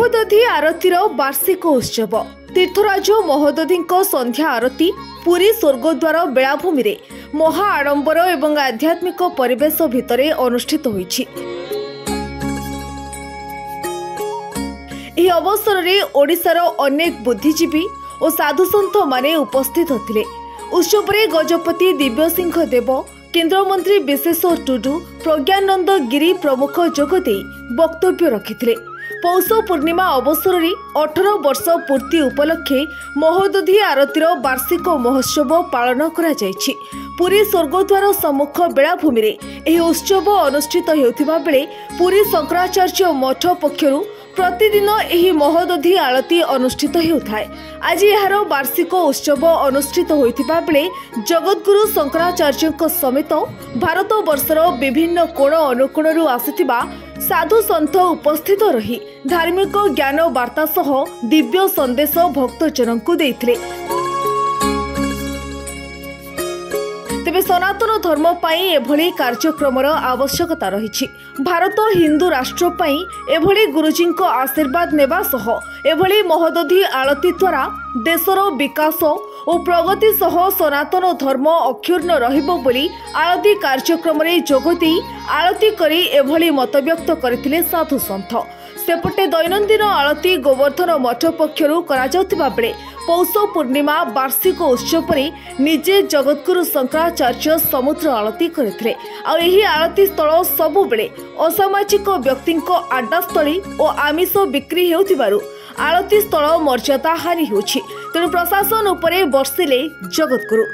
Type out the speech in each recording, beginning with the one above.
महोदधी आरतीर वार्षिक उत्सव तीर्थराज महोदधी संध्या आरती पुरी स्वर्गद्वार बेलाभूमि रे महा आडंबर एवं आध्यात्मिक परिवेश भितर अनुष्ठित होईछि। यह अवसर में ओडिशार अनेक बुद्धिजीवी और साधुसंत माने उपस्थित होते। उत्सव में गजपति दिव्यसिंह देव, केन्द्रमंत्री विशेष टुडू, प्रज्ञानंद गिरी प्रमुख जोगदे वक्तव्य रखिथिले। पौष पूर्णिमा अवसर में 18 वर्ष पूर्ति उपलक्षे महोदधी आरतीर वार्षिक महोत्सव पालन करा जायछि। पुरी स्वर्गद्वार सम्मुख बेलाभूमि रे एही उत्सव अनुष्ठित हेउथिबा बेले पुरी शंकराचार्य मठ पक्षरु प्रतिदिन एही महोदधी आरती अनुष्ठित हेउथाय। आज यार वार्षिक उत्सव अनुष्ठित होइथिबा बेले जगद्गुरु शंकराचार्य समेत भारत वर्षर विभिन्न कोण अनुकोणरू आसिथिबा साधु सन्थ उपस्थित रही धार्मिक ज्ञान वार्ता सह दिव्य संदेश भक्तजनंकु देइथिले। तेबे सनातन धर्म पाई एभली कार्यक्रमर आवश्यकता रही। भारत हिंदू राष्ट्र पाई एभली गुरुजींको आशीर्वाद नेबा सह एभली महोदधी आरती द्वारा देशर विकास और प्रगति सह सनातन धर्म अक्षुण्ण रहिबो बोली आरती कार्यक्रम रे जोगदी आरती करी एभली मतव्यक्त करथिले साधु सन्थ। सेपटे दैनंदिन आरती गोवर्धन मठ पक्षरु करा जाउथिबा बेले पौष पूर्णिमा वार्षिक उत्सव रे निजे जगद्गुरु शंकराचार्य समुद्र आरती करथिले। आ एही आरती स्थल सबु बेले असामाजिक व्यक्तिंको आड्डास्थली और आमिष बिक्री हेउथिबारु आरती स्थल मर्यादा हानि होछि। तेणु प्रशासन उपरे बर्षिले जगद्गुरु।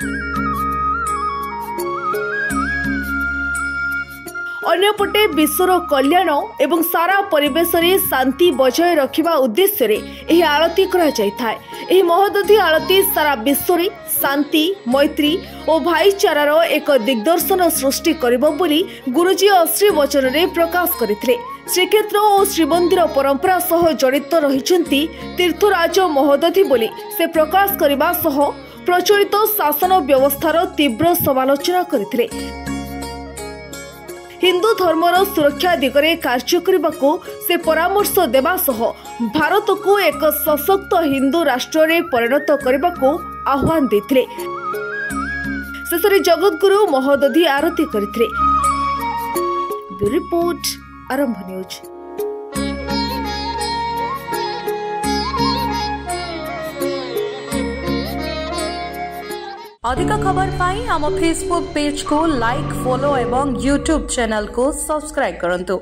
अन्यपटे विश्वर कल्याण एवं सारा परिवेश रे शांति बजाय रखिबा उद्देश्य रे एही आरती करा जायथाय। एही महोदधी आरती सारा विश्व रे शांति, मैत्री और भाईचारार एक दिग्दर्शन सृष्टि करिबो बोली गुरुजी अश्री वचन रे प्रकाश करथिले। श्रीक्षेत्र और श्रीमंदिर परंपरा सह जड़ित रहिछंती तीर्थराज महोदधी बोली से प्रकाश करबा सह प्रचलित शासन व्यवस्थार तीव्र समालोचना करथिले। हिंदू धर्मर सुरक्षा दिगरे कार्य करबाको से परामर्श देबा सह भारत को एक सशक्त हिंदू राष्ट्र रे परिणत करबाको आह्वान देथिले। शेषरे जगद्गुरु महोदधी आरती करथिले। ब्यूरो रिपोर्ट आरंभ न्यूज। अधिक खबर पाई हम फेसबुक पेज को लाइक, फॉलो एवं यूट्यूब चैनल को सब्सक्राइब करंतु।